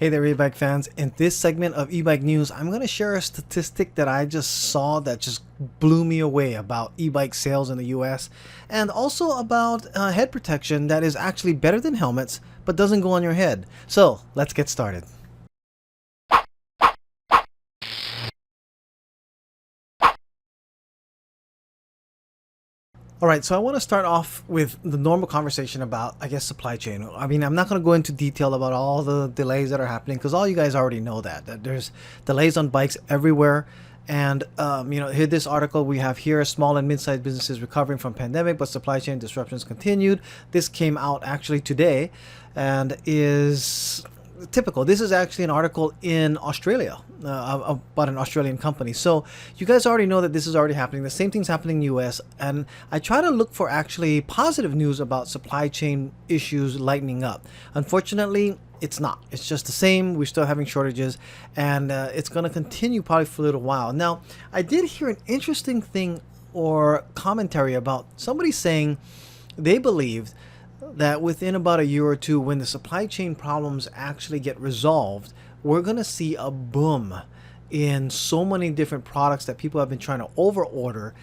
Hey there, e-bike fans. In this segment of e-bike news, I'm going to share a statistic that I just saw that just blew me away about e-bike sales in the US, and also about head protection that is actually better than helmets but doesn't go on your head. So let's get started. Alright, so I want to start off with the normal conversation about, I guess, supply chain. I mean, I'm not going to go into detail about all the delays that are happening because all you guys already know that there's delays on bikes everywhere. And, here, this article we have here, small and mid-sized businesses recovering from pandemic, but supply chain disruptions continued. This came out actually today and is typical. This is actually an article in Australia about an Australian company. So you guys already know that this is already happening. The same thing's happening in the US. And I try to look for actually positive news about supply chain issues lightening up. Unfortunately, it's not. It's just the same. We're still having shortages, and it's going to continue probably for a little while. Now, I did hear an interesting thing or commentary about somebody saying they believed that within about a year or two, when the supply chain problems actually get resolved, we're going to see a boom in so many different products that people have been trying to over order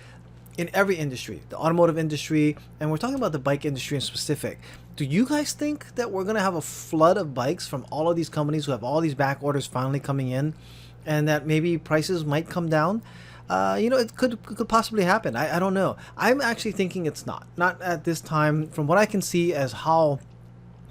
in every industry, the automotive industry, and we're talking about the bike industry in specific. Do you guys think that we're going to have a flood of bikes from all of these companies who have all these back orders finally coming in, and that maybe prices might come down? It could possibly happen. I don't know. I'm actually thinking it's not at this time, from what I can see as how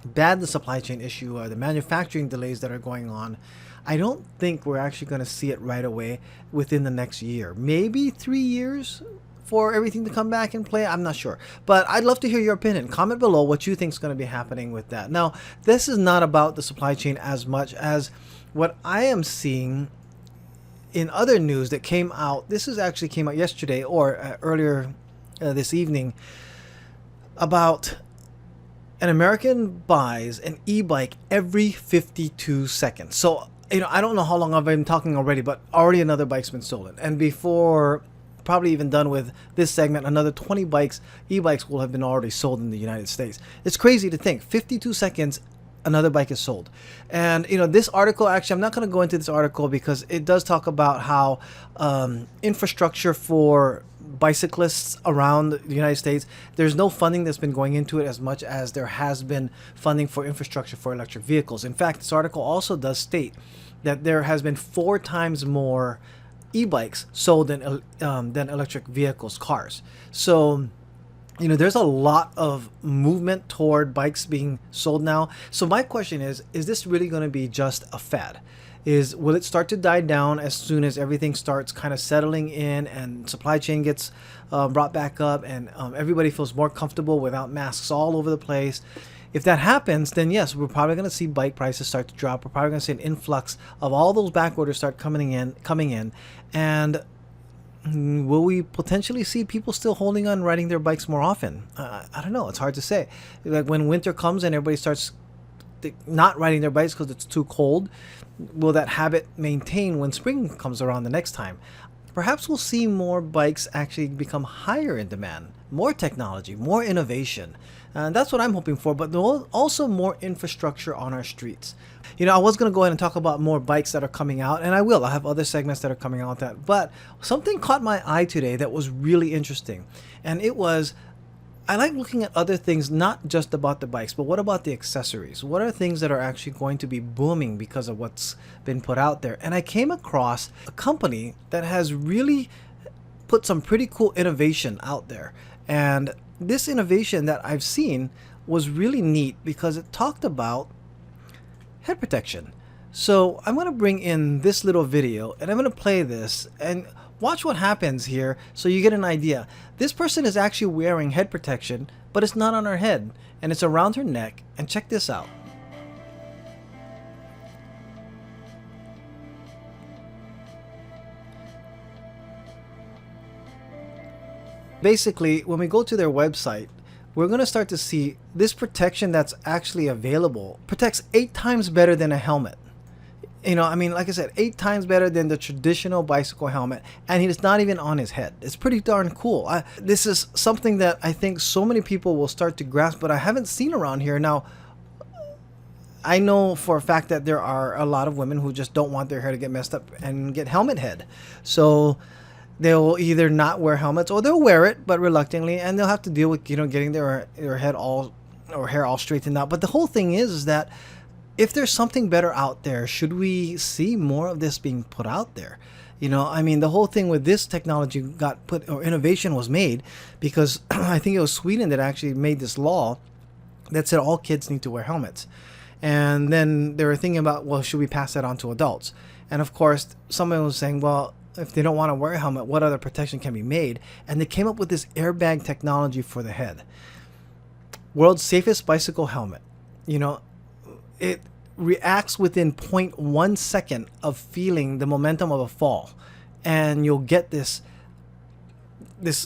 bad the supply chain issue the manufacturing delays that are going on. I don't think we're actually going to see it right away within the next year, maybe 3 years for everything to come back and play. I'm not sure, but I'd love to hear your opinion. Comment below what you think is going to be happening with that. Now, this is not about the supply chain as much as what I am seeing in other news that came out. This is actually came out yesterday or earlier this evening, about an American buys an e-bike every 52 seconds. So, I don't know how long I've been talking already, but already another bike's been stolen. And before probably even done with this segment, another 20 e-bikes will have been already sold in the United States. It's crazy to think 52 seconds another bike is sold. And this article, actually, I'm not going to go into this article because it does talk about how infrastructure for bicyclists around the United States, there's no funding that's been going into it as much as there has been funding for infrastructure for electric vehicles. In fact, this article also does state that there has been 4 times more e-bikes sold than electric vehicles, cars. So there's a lot of movement toward bikes being sold now. So my question is this really going to be just a fad? Will it start to die down as soon as everything starts kind of settling in and supply chain gets brought back up and everybody feels more comfortable without masks all over the place? If that happens, then yes, we're probably going to see bike prices start to drop. We're probably going to see an influx of all those back orders start coming in, and will we potentially see people still holding on riding their bikes more often? I don't know. It's hard to say. Like when winter comes and everybody starts not riding their bikes because it's too cold, will that habit maintain when spring comes around the next time? Perhaps we'll see more bikes actually become higher in demand, more technology, more innovation. And that's what I'm hoping for, but also more infrastructure on our streets. I was going to go ahead and talk about more bikes that are coming out, and I will. I have other segments that are coming out with that. But something caught my eye today that was really interesting. And it was, I like looking at other things, not just about the bikes, but what about the accessories? What are things that are actually going to be booming because of what's been put out there? And I came across a company that has really put some pretty cool innovation out there. And this innovation that I've seen was really neat because it talked about head protection. So I'm going to bring in this little video and I'm going to play this and watch what happens here so you get an idea. This person is actually wearing head protection, but it's not on her head and it's around her neck. And check this out. Basically, when we go to their website, we're going to start to see this protection that's actually available protects 8 times better than a helmet. Like I said, 8 times better than the traditional bicycle helmet, and it's not even on his head. It's pretty darn cool. This is something that I think so many people will start to grasp, but I haven't seen around here. Now, I know for a fact that there are a lot of women who just don't want their hair to get messed up and get helmet head. So they'll either not wear helmets or they'll wear it, but reluctantly, and they'll have to deal with, getting their head all or hair all straightened out. But the whole thing is that if there's something better out there, should we see more of this being put out there? I mean, the whole thing with this technology got put, or innovation was made because I think it was Sweden that actually made this law that said all kids need to wear helmets. And then they were thinking about, well, should we pass that on to adults? And of course, someone was saying, well, if they don't want to wear a helmet, what other protection can be made? And they came up with this airbag technology for the head. World's safest bicycle helmet. It reacts within 0.1 second of feeling the momentum of a fall, and you'll get this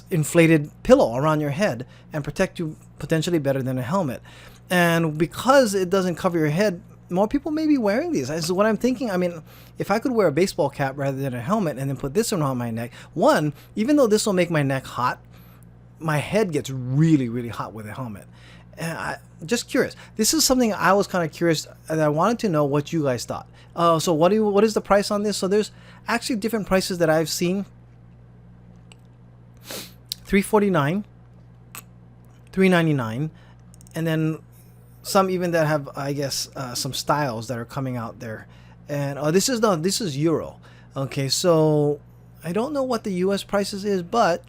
inflated pillow around your head and protect you potentially better than a helmet. And because it doesn't cover your head, more people may be wearing these. So what I'm thinking, I mean, if I could wear a baseball cap rather than a helmet and then put this around my neck, one, even though this will make my neck hot, my head gets really, really hot with a helmet. And just curious. This is something I was kind of curious, and I wanted to know what you guys thought. So what is the price on this? So there's actually different prices that I've seen. $349, $399, and then some even that have, I guess, some styles that are coming out there. And this is Euro. Okay, so I don't know what the US prices is, but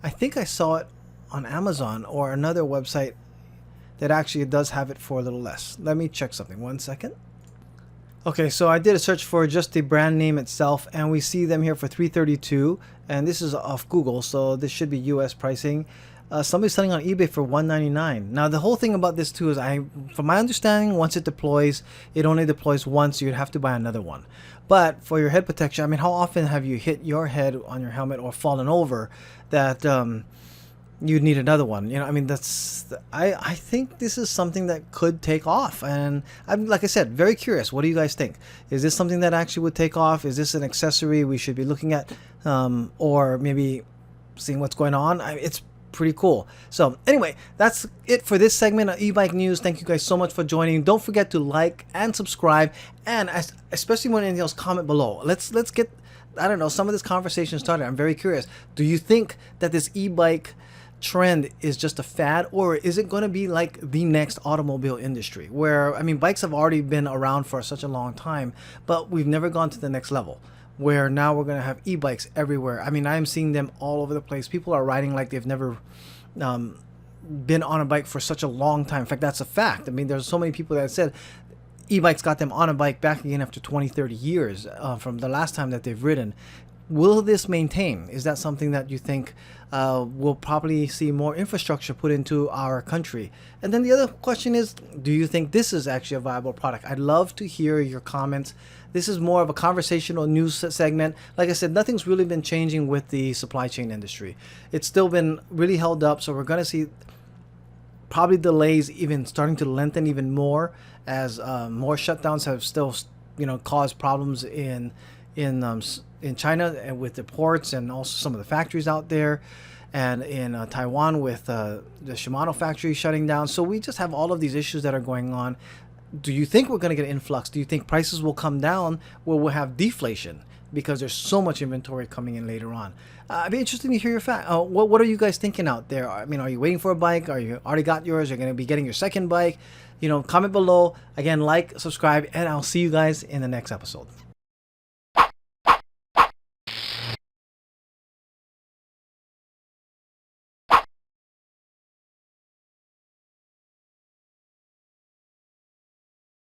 I think I saw it on Amazon or another website that actually does have it for a little less. Let me check something. 1 second. Okay, so I did a search for just the brand name itself, and we see them here for $332, and this is off Google, so this should be US pricing. Somebody's selling on eBay for $199. Now, the whole thing about this too is, from my understanding, once it deploys, it only deploys once, so you'd have to buy another one. But for your head protection, I mean, how often have you hit your head on your helmet or fallen over that you'd need another one? I mean, I think this is something that could take off, and I'm, like I said, very curious. What do you guys think? Is this something that actually would take off? Is this an accessory we should be looking at, or maybe seeing what's going on? It's pretty cool. So anyway, that's it for this segment of e-bike news. Thank you guys so much for joining. Don't forget to like and subscribe, and especially when anything else, comment below. Let's get, I don't know, some of this conversation started. I'm very curious. Do you think that this e-bike trend is just a fad, or is it going to be like the next automobile industry, where, I mean, bikes have already been around for such a long time, but we've never gone to the next level, where now we're going to have e-bikes everywhere. I mean, I'm seeing them all over the place. People are riding like they've never been on a bike for such a long time. In fact, that's a fact. I mean, there's so many people that said e-bikes got them on a bike back again after 20, 30 years from the last time that they've ridden. Will this maintain? Is that something that you think we'll probably see more infrastructure put into our country? And then the other question is, do you think this is actually a viable product? I'd love to hear your comments. This is more of a conversational news segment. Like I said, nothing's really been changing with the supply chain industry. It's still been really held up, so we're going to see probably delays even starting to lengthen even more as more shutdowns have still, caused problems in China and with the ports, and also some of the factories out there, and in Taiwan with the Shimano factory shutting down. So we just have all of these issues that are going on. Do you think we're going to get an influx? Do you think prices will come down, where we'll have deflation because there's so much inventory coming in later on? I'd be interested to hear your what are you guys thinking out there? I mean, are you waiting for a bike? Are you already got yours? You're going to be getting your second bike? Comment below. Again, like, subscribe, and I'll see you guys in the next episode.